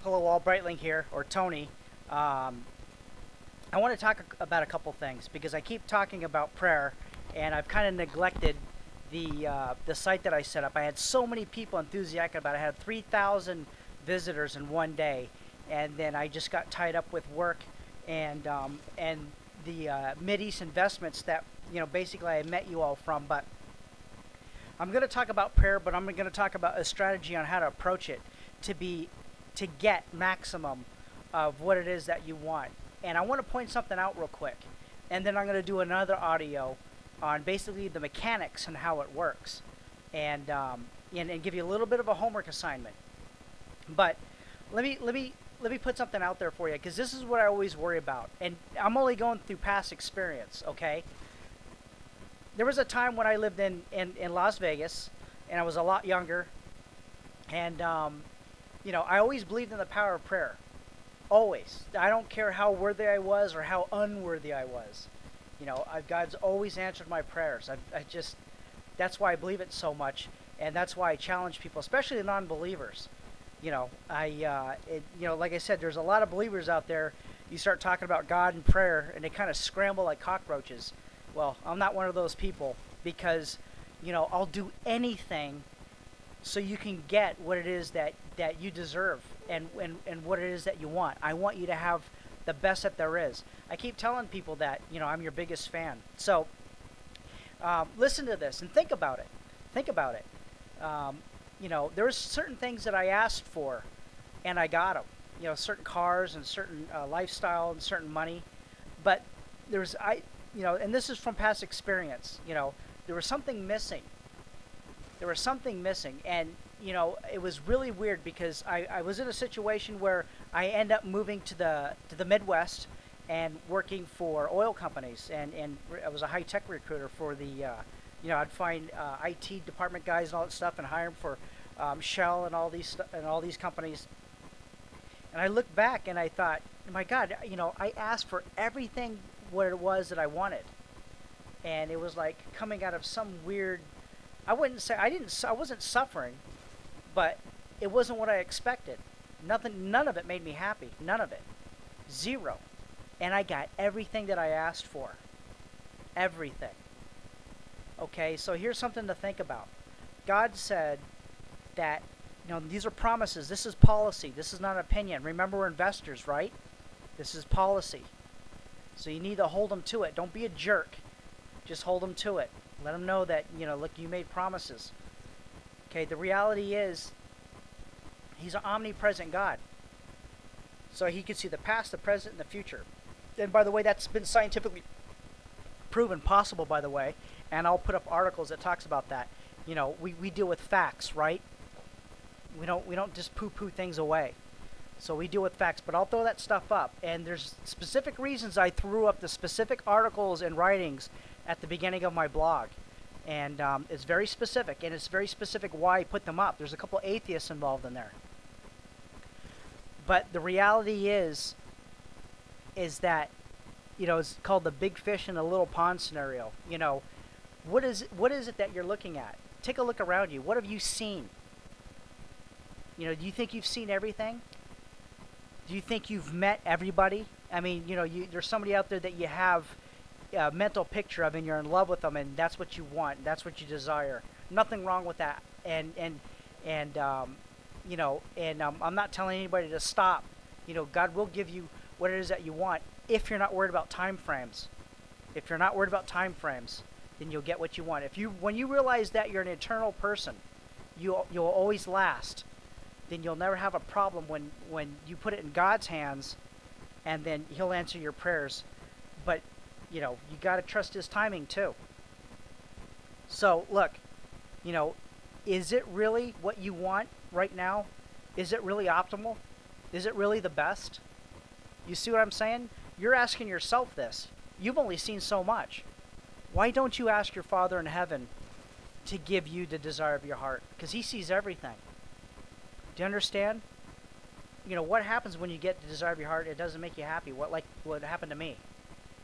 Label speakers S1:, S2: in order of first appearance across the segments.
S1: Hello, all. Breitling here, or Tony. Um, I want to talk about a couple things because I keep talking about prayer, and I've kind of neglected the site that I set up. I had so many people enthusiastic about it. I had 3,000 visitors in one day, and then I just got tied up with work and the Mideast investments that basically I met you all from. But I'm going to talk about prayer, but I'm going to talk about a strategy on how to approach it to be to get maximum of what it is that you want. And I want to point something out real quick, and then I'm going to do another audio on basically the mechanics and how it works, and give you a little bit of a homework assignment. But let me put something out there for you, because this is what I always worry about, and I'm only going through past experience. Okay, there was a time when I lived in Las Vegas, and I was a lot younger, and I always believed in the power of prayer. Always. I don't care how worthy I was or how unworthy I was. God's always answered my prayers. I just, that's why I believe it so much, and that's why I challenge people, especially the non-believers. Like I said, there's a lot of believers out there. You start talking about God and prayer, and they kind of scramble like cockroaches. Well, I'm not one of those people because, I'll do anything so you can get what it is that you deserve and what it is that you want. I want you to have the best that there is. I keep telling people that, I'm your biggest fan. So listen to this and think about it. Think about it. There's certain things that I asked for and I got them. Certain cars and certain lifestyle and certain money. But and this is from past experience, there was something missing. There was something missing, and it was really weird because I was in a situation where I end up moving to the Midwest and working for oil companies, and I was a high tech recruiter for the I'd find IT department guys and all that stuff and hire them for Shell and all these companies. And I looked back and I thought, my God, I asked for everything what it was that I wanted, and it was like coming out of some weird. I wouldn't say I wasn't suffering, but it wasn't what I expected. None of it made me happy. None of it. Zero. And I got everything that I asked for. Everything. Okay, so here's something to think about. God said that, these are promises. This is policy. This is not an opinion. Remember, we're investors, right? This is policy. So you need to hold them to it. Don't be a jerk. Just hold them to it. Let them know that, look, you made promises. Okay, the reality is, he's an omnipresent God. So he can see the past, the present, and the future. And by the way, that's been scientifically proven possible, by the way. And I'll put up articles that talks about that. We deal with facts, right? We don't just poo-poo things away. So we deal with facts, but I'll throw that stuff up. And there's specific reasons I threw up the specific articles and writings at the beginning of my blog. And it's very specific, and it's very specific why I put them up. There's a couple atheists involved in there. But the reality is that, it's called the big fish in the little pond scenario. What is it that you're looking at? Take a look around you. What have you seen? Do you think you've seen everything? Do you think you've met everybody? I mean, there's somebody out there that you have a mental picture of, and you're in love with them, and that's what you want. That's what you desire. Nothing wrong with that. I'm not telling anybody to stop. God will give you what it is that you want if you're not worried about time frames. If you're not worried about time frames, then you'll get what you want. When you realize that you're an eternal person, you'll always last. Then you'll never have a problem when you put it in God's hands, and then He'll answer your prayers. But you got to trust His timing too. So look, is it really what you want right now? Is it really optimal? Is it really the best? You see what I'm saying? You're asking yourself this. You've only seen so much. Why don't you ask your Father in heaven to give you the desire of your heart? Because He sees everything. Do you understand? What happens when you get the desire of your heart? It doesn't make you happy. What happened to me?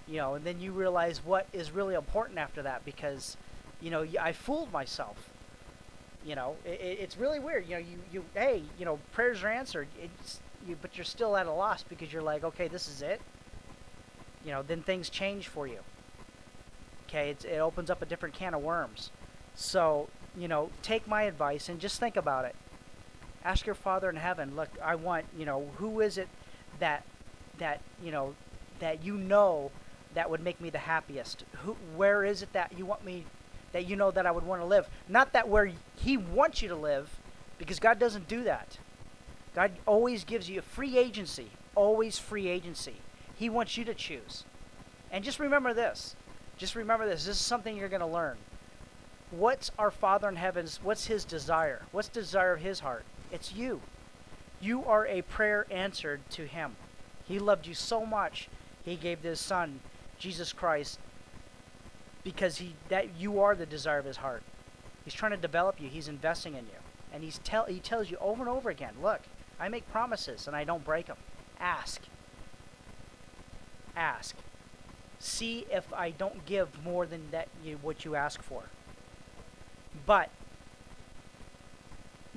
S1: And then you realize what is really important after that, because, I fooled myself. It's really weird. Hey, prayers are answered. but you're still at a loss because you're like, okay, this is it. Then things change for you. Okay, it opens up a different can of worms. So, take my advice and just think about it. Ask your Father in heaven, look, I want, who is it that that would make me the happiest? Where is it that you want me, that that I would want to live? Not that where he wants you to live, because God doesn't do that. God always gives you a free agency, always free agency. He wants you to choose. And just remember this. This is something you're going to learn. What's our Father in heaven's, what's his desire? What's the desire of his heart? It's you. You are a prayer answered to him. He loved you so much, he gave his son, Jesus Christ, because you are the desire of his heart. He's trying to develop you. He's investing in you. And he tells you over and over again, look, I make promises and I don't break them. Ask. Ask. See if I don't give more than what you ask for. But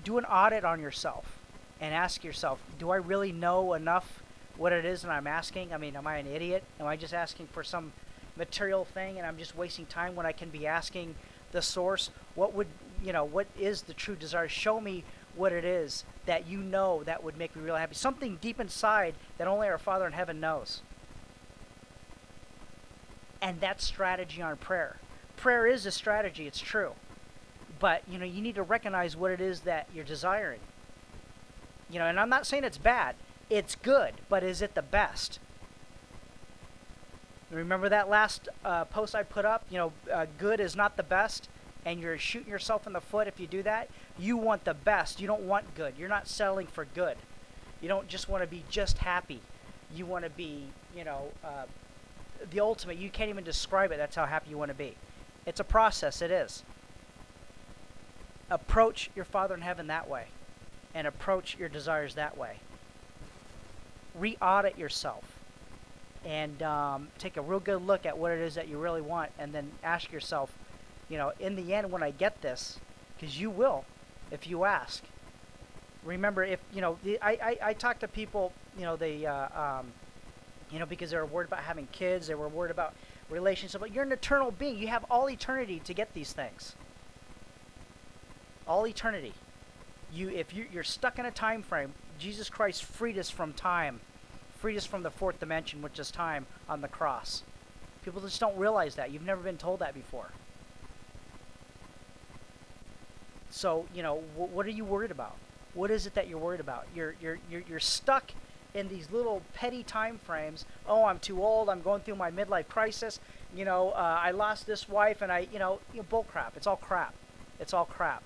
S1: do an audit on yourself and ask yourself, do I really know enough what it is that I'm asking? I mean, am I an idiot? Am I just asking for some material thing and I'm just wasting time when I can be asking the source? What is the true desire? Show me what it is that that would make me real happy. Something deep inside that only our Father in heaven knows. And that's strategy on prayer. Prayer is a strategy, it's true. But, you need to recognize what it is that you're desiring. And I'm not saying it's bad. It's good, but is it the best? Remember that last post I put up? Good is not the best, and you're shooting yourself in the foot if you do that. You want the best. You don't want good. You're not settling for good. You don't just want to be just happy. You want to be, the ultimate. You can't even describe it. That's how happy you want to be. It's a process. It is. Approach your Father in heaven that way, and approach your desires that way. Re-audit yourself, and take a real good look at what it is that you really want, and then ask yourself, in the end, when I get this, because you will, if you ask. Remember, if I talk to people, because they were worried about having kids, they were worried about relationships. But you're an eternal being. You have all eternity to get these things. All eternity. If you're stuck in a time frame, Jesus Christ freed us from time, freed us from the fourth dimension, which is time, on the cross. People just don't realize that. You've never been told that before. So, what are you worried about? What is it that you're worried about? You're stuck in these little petty time frames. Oh, I'm too old. I'm going through my midlife crisis. I lost this wife, and bull crap. It's all crap. It's all crap.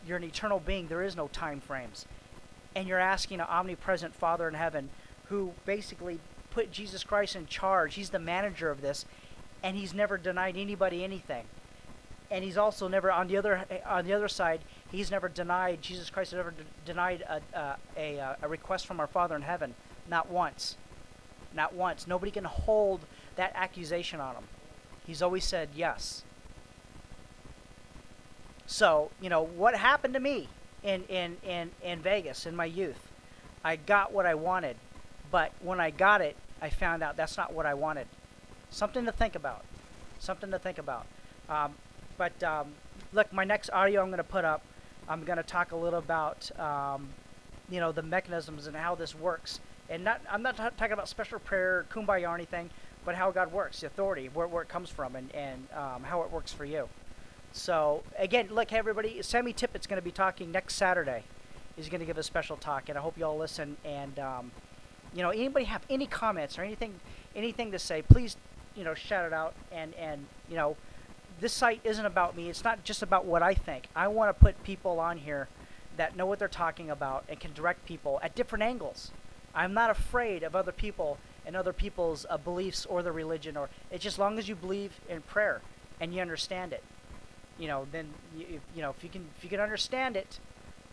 S1: You're an eternal being. There is no time frames. And you're asking an omnipresent Father in heaven who basically put Jesus Christ in charge. He's the manager of this, and he's never denied anybody anything. And he's also never, on the other side, he's never denied, Jesus Christ has never denied a request from our Father in heaven. Not once. Not once. Nobody can hold that accusation on him. He's always said yes. So, what happened to me in Vegas in my youth? I got what I wanted, but when I got it, I found out that's not what I wanted. Something to think about. Something to think about. Look, my next audio I'm going to put up, I'm going to talk a little about, the mechanisms and how this works. And I'm not talking about special prayer, kumbaya, or anything, but how God works, the authority, where it comes from, and how it works for you. So, again, look, hey, everybody, Sammy Tippett's going to be talking next Saturday. He's going to give a special talk, and I hope you all listen. And, anybody have any comments or anything to say, please, shout it out. And this site isn't about me. It's not just about what I think. I want to put people on here that know what they're talking about and can direct people at different angles. I'm not afraid of other people and other people's beliefs or their religion. It's just as long as you believe in prayer and you understand it. Then if you can understand it,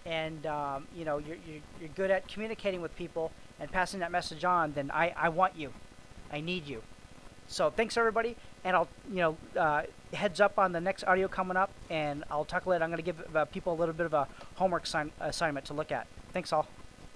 S1: and you're good at communicating with people and passing that message on, then I want you, I need you. So thanks everybody, and I'll heads up on the next audio coming up, and I'll talk later. I'm going to give people a little bit of a homework assignment to look at. Thanks all.